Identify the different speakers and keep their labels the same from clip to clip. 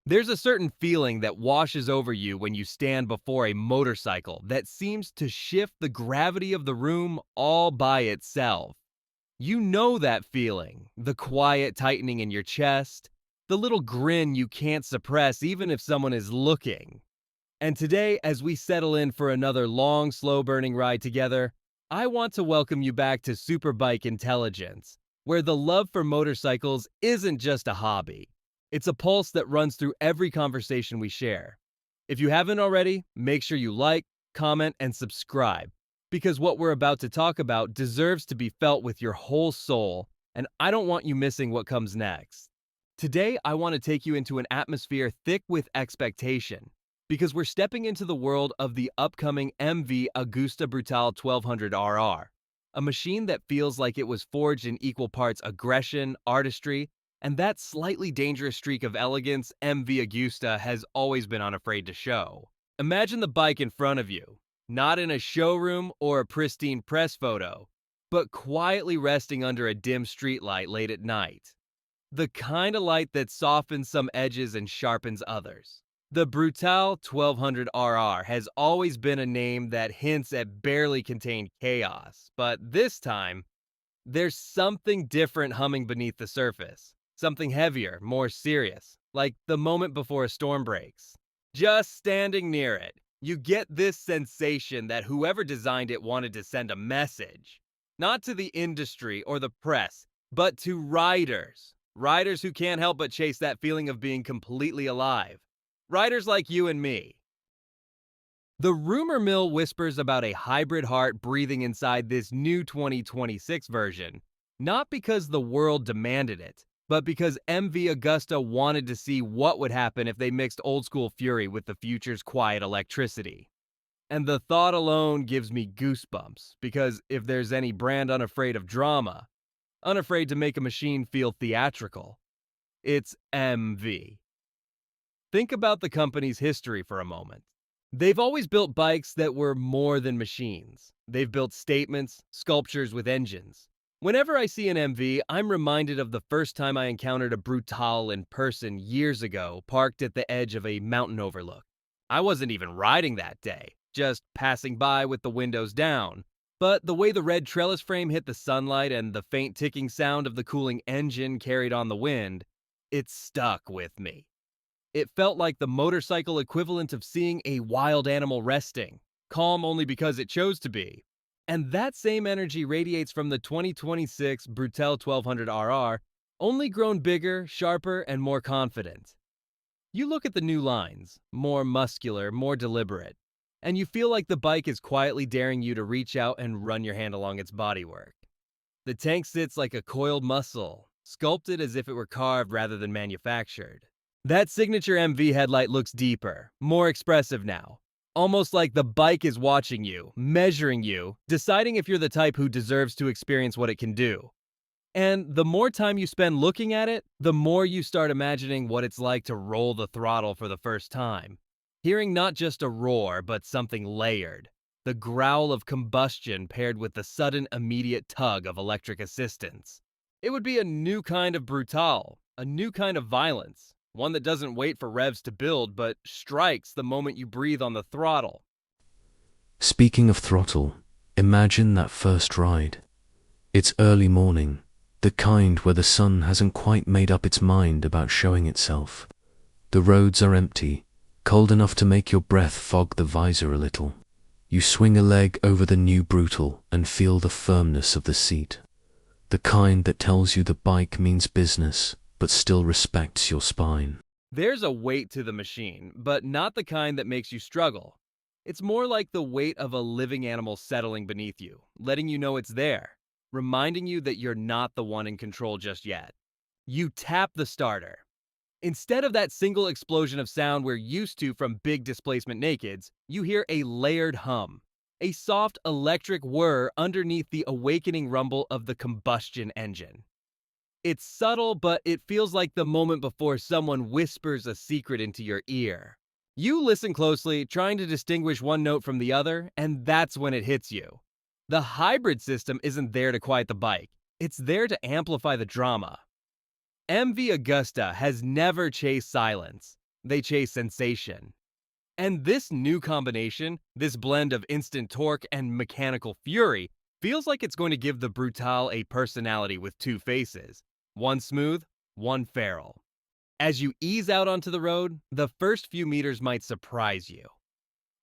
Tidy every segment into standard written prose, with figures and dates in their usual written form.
Speaker 1: There's a certain feeling that washes over you when you stand before a motorcycle that seems to shift the gravity of the room all by itself. You know that feeling, the quiet tightening in your chest, the little grin you can't suppress even if someone is looking. And today, as we settle in for another long, slow-burning ride together, I want to welcome you back to SuperBike Intelligence, where the love for motorcycles isn't just a hobby. It's a pulse that runs through every conversation we share. If you haven't already, make sure you like, comment, and subscribe, because what we're about to talk about deserves to be felt with your whole soul, and I don't want you missing what comes next. Today, I want to take you into an atmosphere thick with expectation, because we're stepping into the world of the upcoming MV Agusta Brutale 1200RR, a machine that feels like it was forged in equal parts aggression, artistry, and that slightly dangerous streak of elegance MV Agusta has always been unafraid to show. Imagine the bike in front of you, not in a showroom or a pristine press photo, but quietly resting under a dim streetlight late at night. The kind of light that softens some edges and sharpens others. The Brutale 1200RR has always been a name that hints at barely contained chaos, but this time, there's something different humming beneath the surface. Something heavier, more serious, like the moment before a storm breaks. Just standing near it, you get this sensation that whoever designed it wanted to send a message. Not to the industry or the press, but to riders. Riders who can't help but chase that feeling of being completely alive. Riders like you and me. The rumor mill whispers about a hybrid heart breathing inside this new 2026 version, not because the world demanded it, but because MV Agusta wanted to see what would happen if they mixed old-school fury with the future's quiet electricity. And the thought alone gives me goosebumps, because if there's any brand unafraid of drama, unafraid to make a machine feel theatrical, it's MV. Think about the company's history for a moment. They've always built bikes that were more than machines. They've built statements, sculptures with engines. Whenever I see an MV, I'm reminded of the first time I encountered a Brutale in person years ago, parked at the edge of a mountain overlook. I wasn't even riding that day, just passing by with the windows down. But the way the red trellis frame hit the sunlight and the faint ticking sound of the cooling engine carried on the wind, it stuck with me. It felt like the motorcycle equivalent of seeing a wild animal resting, calm only because it chose to be. And that same energy radiates from the 2026 Brutale 1200RR, only grown bigger, sharper, and more confident. You look at the new lines, more muscular, more deliberate, and you feel like the bike is quietly daring you to reach out and run your hand along its bodywork. The tank sits like a coiled muscle, sculpted as if it were carved rather than manufactured. That signature MV headlight looks deeper, more expressive now. Almost like the bike is watching you, measuring you, deciding if you're the type who deserves to experience what it can do. And the more time you spend looking at it, the more you start imagining what it's like to roll the throttle for the first time. Hearing not just a roar, but something layered. The growl of combustion paired with the sudden, immediate tug of electric assistance. It would be a new kind of Brutale, a new kind of violence. One that doesn't wait for revs to build, but strikes the moment you breathe on the throttle.
Speaker 2: Speaking of throttle, imagine that first ride. It's early morning, the kind where the sun hasn't quite made up its mind about showing itself. The roads are empty, cold enough to make your breath fog the visor a little. You swing a leg over the new Brutale and feel the firmness of the seat. The kind that tells you the bike means business, but still respects your spine.
Speaker 1: There's a weight to the machine, but not the kind that makes you struggle. It's more like the weight of a living animal settling beneath you, letting you know it's there, reminding you that you're not the one in control just yet. You tap the starter. Instead of that single explosion of sound we're used to from big displacement nakeds, you hear a layered hum, a soft electric whir underneath the awakening rumble of the combustion engine. It's subtle, but it feels like the moment before someone whispers a secret into your ear. You listen closely, trying to distinguish one note from the other, and that's when it hits you. The hybrid system isn't there to quiet the bike. It's there to amplify the drama. MV Agusta has never chased silence. they chase sensation. And this new combination, this blend of instant torque and mechanical fury, feels like it's going to give the Brutale a personality with two faces, one smooth, one feral. As you ease out onto the road, the first few meters might surprise you.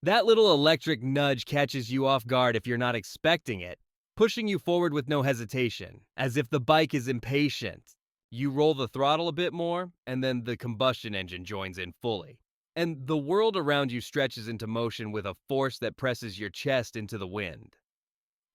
Speaker 1: That little electric nudge catches you off guard if you're not expecting it, pushing you forward with no hesitation, as if the bike is impatient. You roll the throttle a bit more, and then the combustion engine joins in fully. And the world around you stretches into motion with a force that presses your chest into the wind.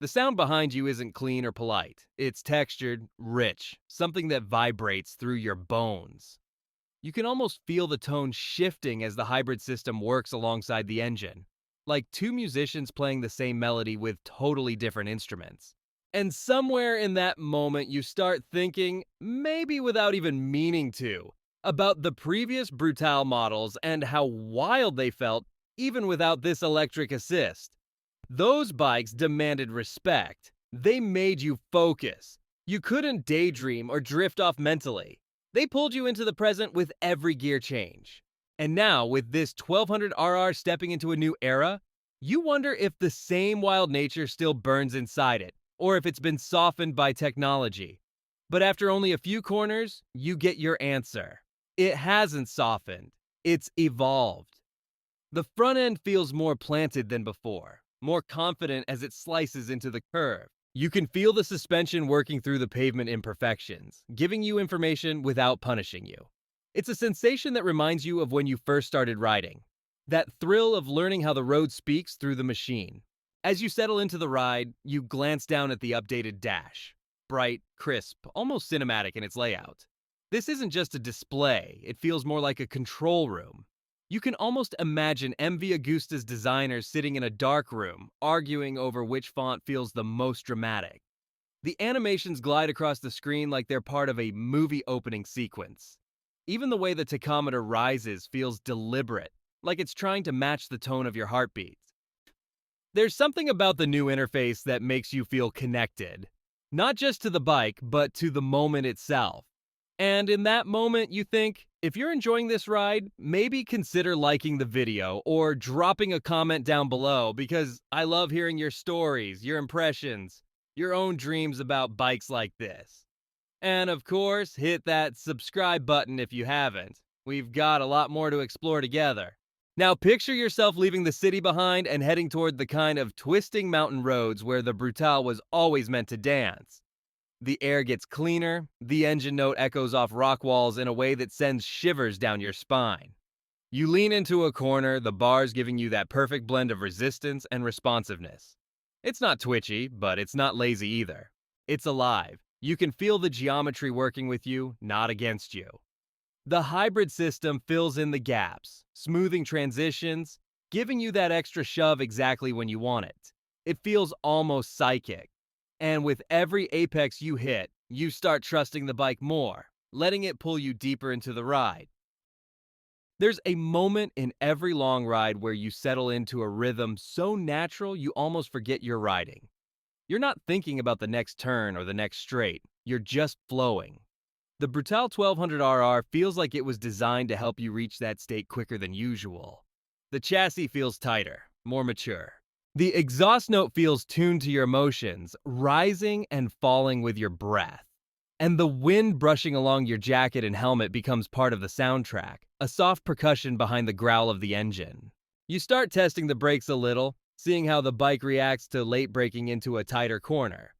Speaker 1: The sound behind you isn't clean or polite. It's textured, rich, something that vibrates through your bones. You can almost feel the tone shifting as the hybrid system works alongside the engine, like two musicians playing the same melody with totally different instruments. And somewhere in that moment, you start thinking, maybe without even meaning to, about the previous Brutale models and how wild they felt even without this electric assist. Those bikes demanded respect. They made you focus. You couldn't daydream or drift off mentally. They pulled you into the present with every gear change. And now, with this 1200RR stepping into a new era, you wonder if the same wild nature still burns inside it, or if it's been softened by technology. But after only a few corners, you get your answer. It hasn't softened. It's evolved. The front end feels more planted than before, more confident as it slices into the curve. You can feel the suspension working through the pavement imperfections, giving you information without punishing you. It's a sensation that reminds you of when you first started riding. That thrill of learning how the road speaks through the machine. As you settle into the ride, you glance down at the updated dash. Bright, crisp, almost cinematic in its layout. This isn't just a display, it feels more like a control room. You can almost imagine MV Agusta's designers sitting in a dark room, arguing over which font feels the most dramatic. The animations glide across the screen like they're part of a movie opening sequence. Even the way the tachometer rises feels deliberate, like it's trying to match the tone of your heartbeats. There's something about the new interface that makes you feel connected. Not just to the bike, but to the moment itself. And in that moment, you think, if you're enjoying this ride, maybe consider liking the video or dropping a comment down below, because I love hearing your stories, your impressions, your own dreams about bikes like this. And of course, hit that subscribe button if you haven't. We've got a lot more to explore together. Now picture yourself leaving the city behind and heading toward the kind of twisting mountain roads where the Brutale was always meant to dance. The air gets cleaner, the engine note echoes off rock walls in a way that sends shivers down your spine. You lean into a corner, the bars giving you that perfect blend of resistance and responsiveness. It's not twitchy, but it's not lazy either. It's alive. You can feel the geometry working with you, not against you. The hybrid system fills in the gaps, smoothing transitions, giving you that extra shove exactly when you want it. It feels almost psychic. And with every apex you hit, you start trusting the bike more, letting it pull you deeper into the ride. There's a moment in every long ride where you settle into a rhythm so natural you almost forget you're riding. You're not thinking about the next turn or the next straight, you're just flowing. The Brutale 1200RR feels like it was designed to help you reach that state quicker than usual. The chassis feels tighter, more mature. The exhaust note feels tuned to your emotions, rising and falling with your breath. And the wind brushing along your jacket and helmet becomes part of the soundtrack, a soft percussion behind the growl of the engine. You start testing the brakes a little, seeing how the bike reacts to late braking into a tighter corner.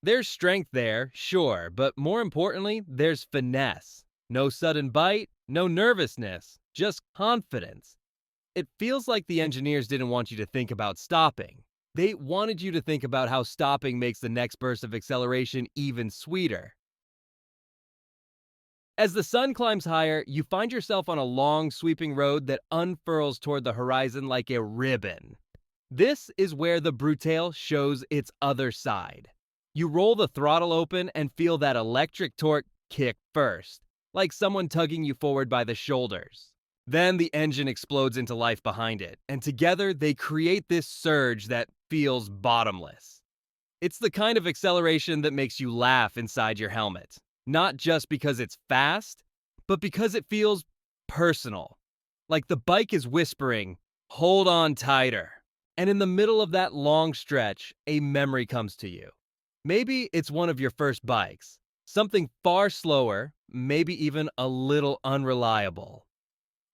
Speaker 1: There's strength there, sure, but more importantly, there's finesse. No sudden bite, no nervousness, just confidence. It feels like the engineers didn't want you to think about stopping. They wanted you to think about how stopping makes the next burst of acceleration even sweeter. As the sun climbs higher, you find yourself on a long, sweeping road that unfurls toward the horizon like a ribbon. This is where the Brutale shows its other side. You roll the throttle open and feel that electric torque kick first, like someone tugging you forward by the shoulders. Then the engine explodes into life behind it, and together they create this surge that feels bottomless. It's the kind of acceleration that makes you laugh inside your helmet, not just because it's fast, but because it feels personal. Like the bike is whispering, hold on tighter. And in the middle of that long stretch, a memory comes to you. Maybe it's one of your first bikes, something far slower, maybe even a little unreliable.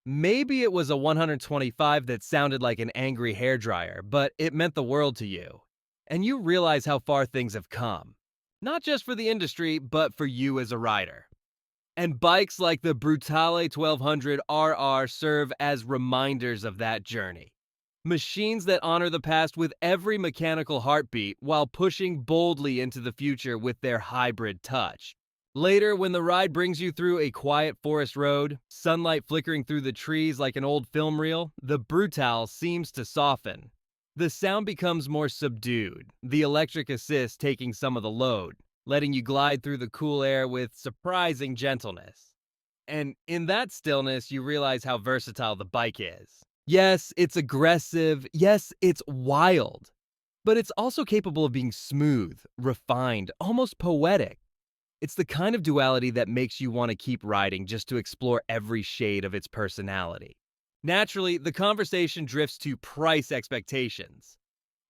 Speaker 1: Maybe it was a 125 that sounded like an angry hairdryer, but it meant the world to you. And you realize how far things have come. Not just for the industry, but for you as a rider. And bikes like the Brutale 1200 RR serve as reminders of that journey. Machines that honor the past with every mechanical heartbeat while pushing boldly into the future with their hybrid touch. Later, when the ride brings you through a quiet forest road, sunlight flickering through the trees like an old film reel, the Brutale seems to soften. The sound becomes more subdued, the electric assist taking some of the load, letting you glide through the cool air with surprising gentleness. And in that stillness, you realize how versatile the bike is. Yes, it's aggressive. Yes, it's wild. But it's also capable of being smooth, refined, almost poetic. It's the kind of duality that makes you want to keep riding just to explore every shade of its personality. Naturally, the conversation drifts to price expectations.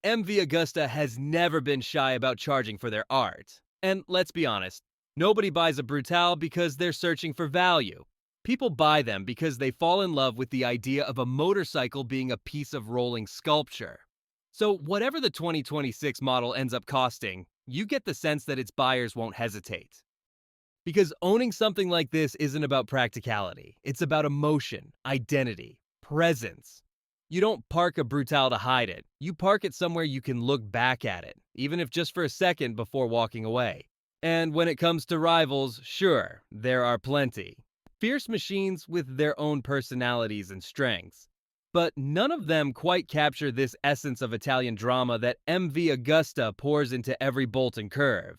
Speaker 1: MV Agusta has never been shy about charging for their art. And let's be honest, nobody buys a Brutale because they're searching for value. People buy them because they fall in love with the idea of a motorcycle being a piece of rolling sculpture. So whatever the 2026 model ends up costing, you get the sense that its buyers won't hesitate. Because owning something like this isn't about practicality. It's about emotion, identity, presence. You don't park a Brutale to hide it. You park it somewhere you can look back at it, even if just for a second before walking away. And when it comes to rivals, sure, there are plenty. Fierce machines with their own personalities and strengths. But none of them quite capture this essence of Italian drama that MV Agusta pours into every bolt and curve.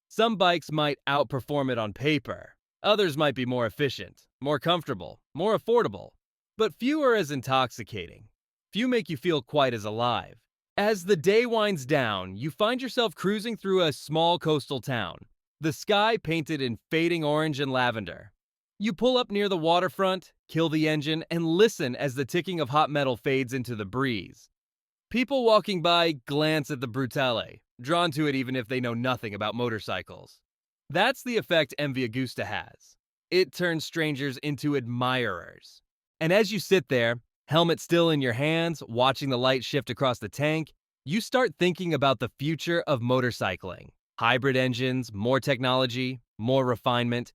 Speaker 1: Some bikes might outperform it on paper. Others might be more efficient, more comfortable, more affordable. But few are as intoxicating. Few make you feel quite as alive. As the day winds down, you find yourself cruising through a small coastal town, the sky painted in fading orange and lavender. You pull up near the waterfront, kill the engine, and listen as the ticking of hot metal fades into the breeze. People walking by glance at the Brutale, drawn to it even if they know nothing about motorcycles. That's the effect MV Agusta has. It turns strangers into admirers. And as you sit there, helmet still in your hands, watching the light shift across the tank, you start thinking about the future of motorcycling. Hybrid engines, more technology, more refinement.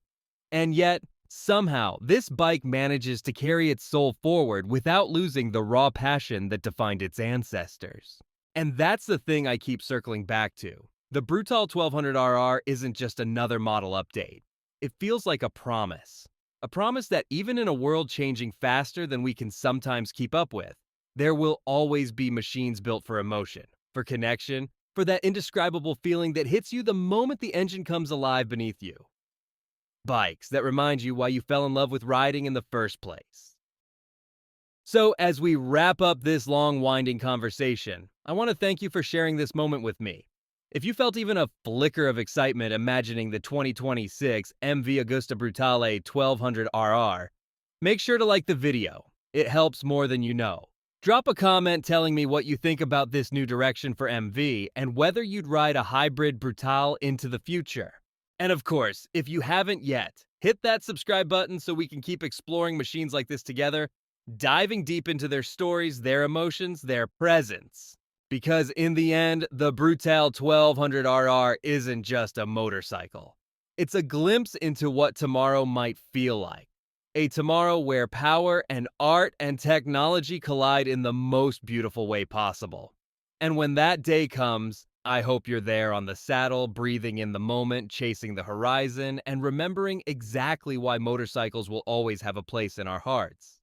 Speaker 1: And yet, somehow, this bike manages to carry its soul forward without losing the raw passion that defined its ancestors. And that's the thing I keep circling back to. The Brutale 1200RR isn't just another model update. It feels like a promise. A promise that even in a world changing faster than we can sometimes keep up with, there will always be machines built for emotion, for connection, for that indescribable feeling that hits you the moment the engine comes alive beneath you. Bikes that remind you why you fell in love with riding in the first place. So, as we wrap up this long, winding conversation, I want to thank you for sharing this moment with me. If you felt even a flicker of excitement imagining the 2026 MV Agusta Brutale 1200RR, make sure to like the video. It helps more than you know. Drop a comment telling me what you think about this new direction for MV and whether you'd ride a hybrid Brutale into the future. And of course, if you haven't yet, hit that subscribe button so we can keep exploring machines like this together, diving deep into their stories, their emotions, their presence. Because in the end, the Brutale 1200RR isn't just a motorcycle. It's a glimpse into what tomorrow might feel like. A tomorrow where power and art and technology collide in the most beautiful way possible. And when that day comes, I hope you're there on the saddle, breathing in the moment, chasing the horizon, and remembering exactly why motorcycles will always have a place in our hearts.